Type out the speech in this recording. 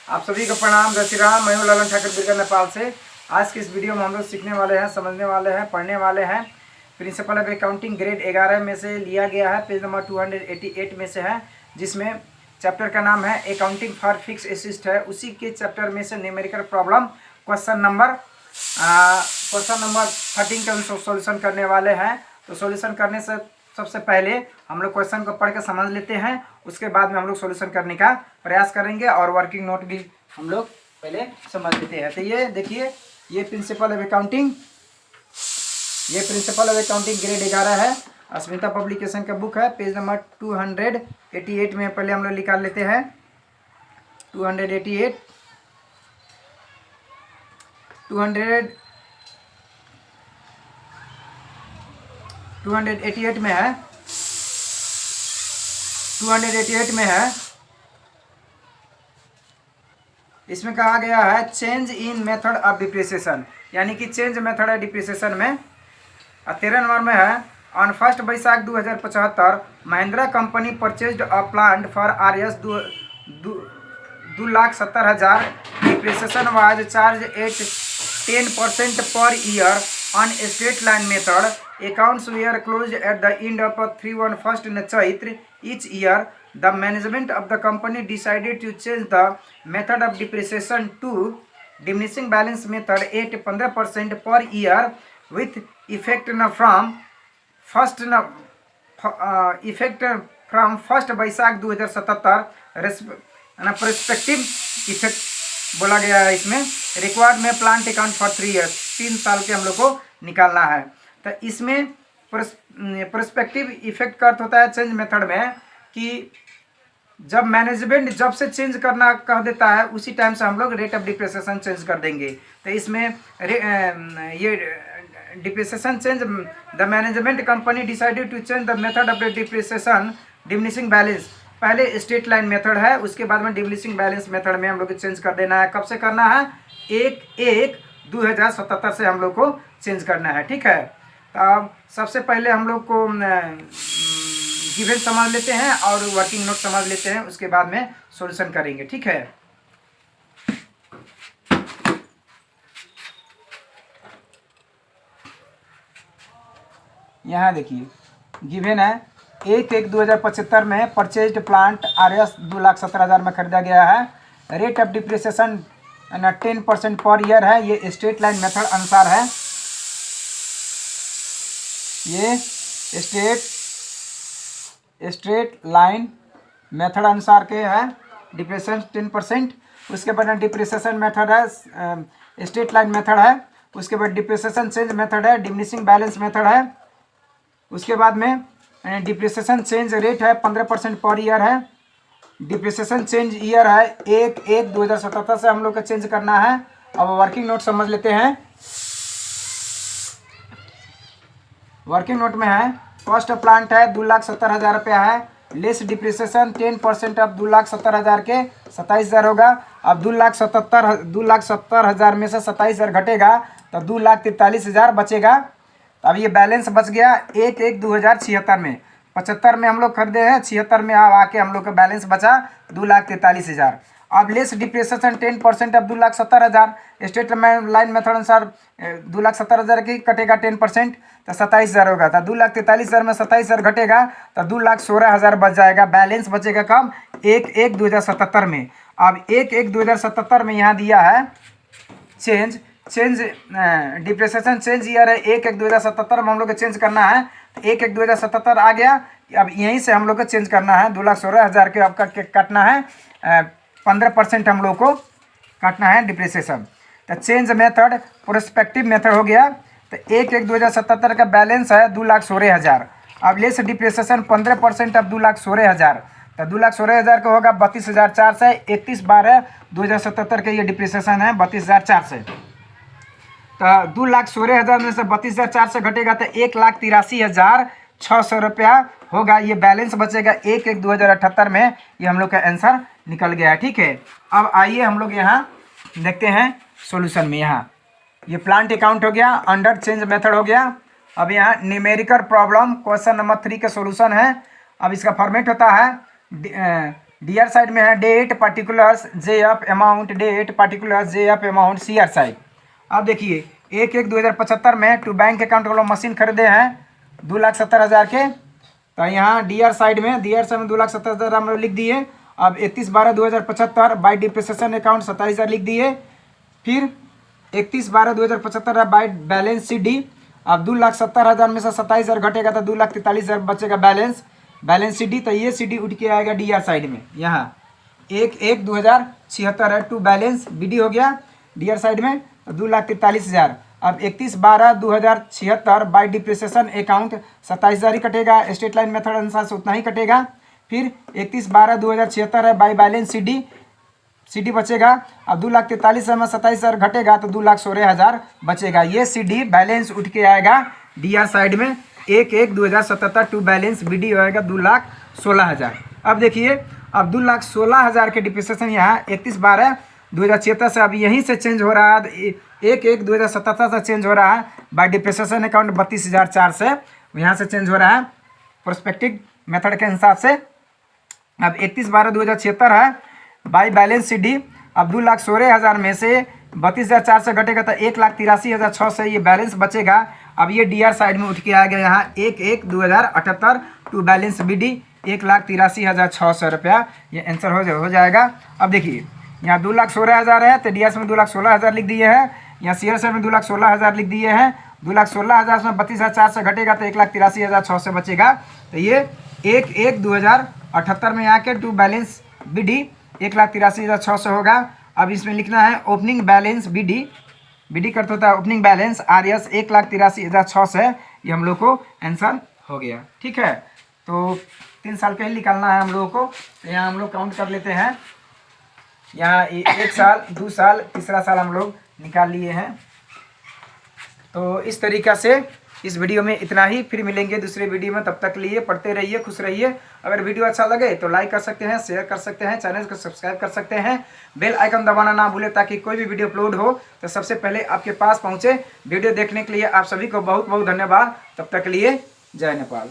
आप सभी को प्रणाम। जय श्री राम। मैं हूं लगन ठाकुर बिरगढ़ नेपाल से। आज की इस वीडियो में हम लोग सीखने वाले हैं, समझने वाले हैं, पढ़ने वाले हैं। प्रिंसिपल ऑफ अकाउंटिंग ग्रेड 11 में से लिया गया है, पेज नंबर 288 में से है, जिसमें चैप्टर का नाम है अकाउंटिंग फॉर फिक्स एसेट है। उसी के चैप्टर में से न्यूमेरिकल प्रॉब्लम क्वेश्चन नंबर 13 का हम सोल्यूशन करने वाले हैं। तो सोल्यूशन करने से सबसे पहले हम लोग क्वेश्चन को पढ़ के समझ लेते हैं, उसके बाद में हम लोग सॉल्यूशन करने का प्रयास करेंगे और वर्किंग नोट भी हम लोग पहले समझ लेते हैं। तो ये देखिए, ये प्रिंसिपल ऑफ अकाउंटिंग ग्रेड 11 है, अस्मिता पब्लिकेशन का बुक है। पेज नंबर 288 में पहले हम लोग निकाल लेते हैं। 288 में है, 288 में है। इसमें कहा गया है change in method of depreciation, यानी कि चेंज मेथड ऑफ डिप्रिसिएशन में। 13 नंबर में है, on 1 Vaishakh 2075 Mahindra company purchased a plant for RS 2,70,000। Depreciation was charge at 10% per year on a straight line method. Accounts were closed at the end of 31st Chaitra each year. The management of the company decided to change the method of depreciation to diminishing balance method at 15% per year with effect from 1 Vaishakh 2077। Perspective effect बोला गया है इसमें। Required में plant account for 3 years, 3 साल के हम लोग को निकालना है। तो इसमें पर्सपेक्टिव इफेक्ट का अर्थ होता है चेंज मेथड में कि जब मैनेजमेंट जब से चेंज करना कह देता है उसी टाइम से हम लोग रेट ऑफ डिप्रिसिएशन चेंज कर देंगे। तो इसमें ये depreciation change, the management company decided to change the method of depreciation diminishing balance. पहले स्ट्रेट लाइन मेथड है, उसके बाद में डिमिनिशिंग बैलेंस मेथड में हम लोग को चेंज कर देना है। कब से करना है? 1/1/2077 से हम लोग को चेंज करना है। ठीक है, तो अब सबसे पहले हम लोग को गिवन समझ लेते हैं और वर्किंग नोट समझ लेते हैं, उसके बाद में सॉल्यूशन करेंगे। ठीक है, यहाँ देखिए गिवन है 1/1/2075 में परचेज्ड प्लांट RS 2,70,000 में खरीदा गया है। Rate of depreciation 10% per year है। ये स्ट्रेट लाइन मेथड अनुसार है, ये स्ट्रेट लाइन मेथड अनुसार के है। डिप्रिसिएशन 10%, उसके बाद डिप्रिसिएशन मेथड है, स्ट्रेट लाइन मेथड है। उसके बाद डिप्रिसिएशन चेंज मेथड है, डिमिनिशिंग बैलेंस मेथड है। उसके बाद में डिप्रिसिएशन चेंज रेट है 15% पर ईयर है। डिप्रिसिएशन चेंज ईयर है 1/1/2077 से हम लोग को चेंज करना है। अब वर्किंग नोट समझ लेते हैं। वर्किंग नोट में है कॉस्ट ऑफ प्लांट है 2,70,000 रुपया है, लेस डिप्रिसिएशन 10% ऑफ 2,70,000 के 27,000 होगा। अब 2,70,000 में से 27,000 घटेगा तो 2,43,000 बचेगा। अब ये बैलेंस बच गया 1/1/2076 में। 75 में हम लोग खरीदे हैं, 76 में आके हम लोग का बैलेंस बचा 2,43,000। अब लेस डिप्रिसिएशन 10% अब 2,70,000। स्ट्रेट लाइन मेथड अनुसार 2,70,000 की कटेगा 10%, तो 27,000 होगा। तो 2,43,000 में 27,000 घटेगा तो 2,16,000 बच जाएगा। बैलेंस बचेगा कम 1/1/2077 में। अब 1/1/2077 में यहाँ दिया है चेंज डिप्रिसिएशन चेंज ईयर है 1/1/2077 में हम लोग को चेंज करना है। 1/1/2077 आ गया। अब यहीं से हम लोग को चेंज करना है। 2,16,000 के आपका काटना है, 15% हम लोग को काटना है डिप्रिसिएशन। तो चेंज मेथड प्रोस्पेक्टिव मेथड हो गया। तो 1/1/2077 का बैलेंस है 2,16,000। अब लेस डिप्रिसिएशन 15% अब 2,16,000, तो 2,16,000 का होगा 32,400। 31/12/2077 के ये डिप्रिसिएशन है 32,400। तो 2,16,000 में से 32,400 घटेगा तो 1,83,600 रुपया होगा। ये बैलेंस बचेगा 1/1/2078 में। ये हम लोग का आंसर निकल गया है। ठीक है, अब आइए हम लोग यहाँ देखते हैं सॉल्यूशन में। यहाँ ये प्लांट अकाउंट हो गया, अंडर चेंज मेथड हो गया। अब यहाँ न्यूमेरिकल प्रॉब्लम क्वेश्चन नंबर 3 का सॉल्यूशन है। अब इसका फॉर्मेट होता है डी आर साइड में है date particulars J F amount, date particulars J F amount C R side. अब देखिए 1/1/2075 में टू बैंक अकाउंट वालों मशीन खरीदे हैं 2,70,000 के। तो यहाँ डी आर साइड में 2,70,000 हम लोग लिख दिए। अब 31/12/2075 बाई डिप्रिसिएशन अकाउंट 27,000 लिख दिए। फिर 31/12/2075 बाई बैलेंस सी डी। अब 2,70,000 में से 27,000 घटेगा तो 2,43,000 बचेगा बैलेंस सी डी। तो ये सी डी उठ के आएगा डी आर साइड में। यहाँ 1/1/2076 है टू बैलेंस बी डी हो गया डी आर साइड में, तो 2,43,000। अब 31/12/2076 बाई डिप्रिसिएशन अकाउंट 27,000 ही कटेगा, स्टेट लाइन मेथड अनुसार से उतना ही कटेगा। फिर 31/12/2076 है बाई बैलेंस सी डी बचेगा। अब 2,43,000 में 27,000 घटेगा तो 2,16,000 बचेगा। ये सी डी बैलेंस उठ के आएगा डी आर साइड में 1/1/2077 टू बैलेंस बी डी होएगा 2,16,000। अब देखिए अब 2,16,000 के डिप्रिसिएशन यहाँ 31/12/2076 से अब यहीं से चेंज हो रहा है, 1/1/2077 से चेंज हो रहा है बाई डिप्रिसिएशन अकाउंट 32,004 से यहाँ से चेंज हो रहा है प्रोस्पेक्टिव मेथड के हिसाब से। अब 31/12/2076 है बाई बैलेंस सी डी। अब 2,16,000 में से 32,004 से घटेगा तो 1,83,600 से ये बैलेंस बचेगा। अब ये डी आर साइड में उठ के आएगा यहाँ 1/1/2078 टू बैलेंस बी डी 1,83,600 रुपया ये आंसर हो जाएगा। अब देखिए यहाँ 2,16,000 है तो डी आर में 2,16,000 लिख दिए हैं, यहाँ सी आर में 2,16,000 लिख दिए हैं। 2,16,000 में 32,004 से घटेगा तो 1,83,600 बचेगा। तो ये 1/1/2078 में आके टू बैलेंस बी डी 1,83,600 होगा। अब इसमें लिखना है ओपनिंग बैलेंस बी डी करता होता है ओपनिंग बैलेंस आर एस 1,83,600 है। ये हम लोग को आंसर हो गया। ठीक है, तो 3 साल का ही निकालना है हम लोगों को। तो यहाँ हम लोग काउंट कर लेते हैं, यहाँ 1 साल 2 साल 3रा साल हम लोग निकाल लिए हैं। तो इस तरीक़ा से इस वीडियो में इतना ही। फिर मिलेंगे दूसरे वीडियो में, तब तक लिए पढ़ते रहिए, खुश रहिए। अगर वीडियो अच्छा लगे तो लाइक कर सकते हैं, शेयर कर सकते हैं, चैनल को सब्सक्राइब कर सकते हैं, बेल आइकन दबाना ना भूलें ताकि कोई भी वीडियो अपलोड हो तो सबसे पहले आपके पास पहुंचे। वीडियो देखने के लिए आप सभी को बहुत बहुत धन्यवाद। तब तक लिए जय नेपाल।